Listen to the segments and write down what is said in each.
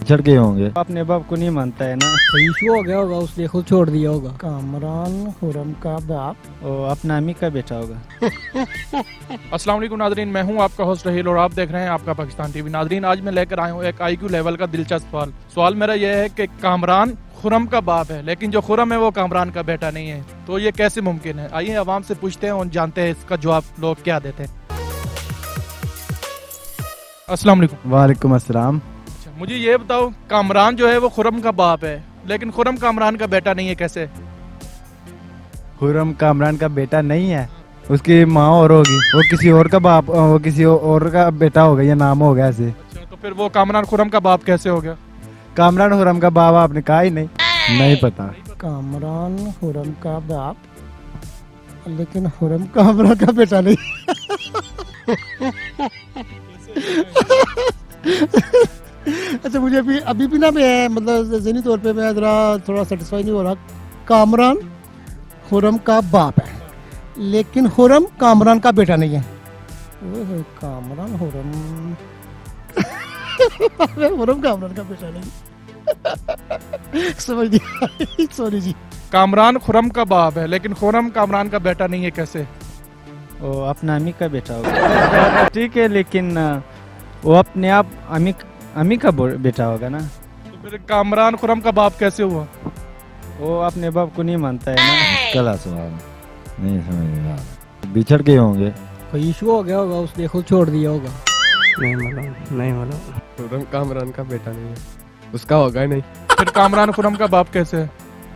बिछड़ गए होंगे। अपने बाप को नहीं मानता है ना, तो इशू हो गया होगा, उसने खुद छोड़ दिया होगा। कामरान खुरम का बाप वो अपना अम्मी का बेटा होगा। अस्सलाम वालेकुम नादरीन, मैं हूं आपका होस्ट रहील और आप देख रहे हैं आपका पाकिस्तान टीवी। नादरीन, आज मैं लेकर आया हूं एक IQ लेवल का दिलचस्प सवाल मेरा यह है कि कामरान खुरम का बाप है, लेकिन जो खुरम है वो कामरान का बेटा नहीं है, तो ये कैसे मुमकिन है? आइए अवाम से पूछते हैं और जानते हैं इसका जवाब लोग क्या देते हैं। अस्सलाम वालेकुम। वालेकुम अस्सलाम। अच्छा, मुझे ये बताओ, कामरान जो है वो खुरम का बाप है, लेकिन खुरम कामरान का बेटा नहीं है, कैसे? खुरम कामरान का बेटा नहीं है, उसकी माँ और होगी, वो किसी और का बाप, वो किसी और का बेटा होगा, ये नाम हो गया ऐसे। अच्छा, तो फिर वो कामरान खुरम का बाप कैसे हो गया? कामरान खुरम का बाप आपने कहा ही नहीं पता। कामरान खुरम का बाप, लेकिन खुरम कामरान का बेटा नहीं। अच्छा, मुझे अभी भी ना मैं मतलब ज़हनी तौर पे मैं ज़रा थोड़ा सेटिस्फाई नहीं हो रहा। कामरान खुरम का बाप है, लेकिन खुरम कामरान का बेटा नहीं है। ओह, कामरान खुरम खुरम कामरान का बेटा नहीं। समझ गया, सॉरी जी। कामरान खुरम का बाप है, लेकिन खुरम कामरान का बेटा नहीं है, कैसे? वो अपना अम्मी का बेटा होगा। ठीक है, लेकिन वो अपने आप अम्मी का बेटा होगा ना। तो फिर कामरान खुरम का बाप कैसे हुआ? वो अपने बाप को नहीं मानता है ना। कला सवाल नहीं समझ में आ रहा। बिछड़ गए होंगे। कोई इशू हो गया होगा, उसने खुद छोड़ दिया होगा। नहीं मालूम। खुरम कामरान का बेटा नहीं है, उसका होगा ही नहीं। फिर कामरान खुरम का बाप कैसे है?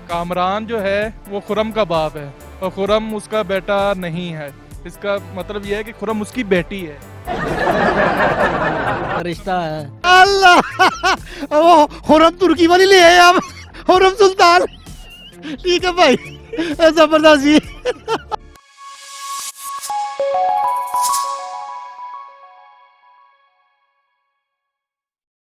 कामरान जो है वो खुरम का बाप है और खुरम उसका बेटा नहीं है। इसका मतलब यह है कि खुरम उसकी बेटी है। रिश्ता है। अल्लाह, वो खुरम तुर्की वाली ले आए आप, खुरम सुल्तान। ठीक है भाई, जबरदस्त जी।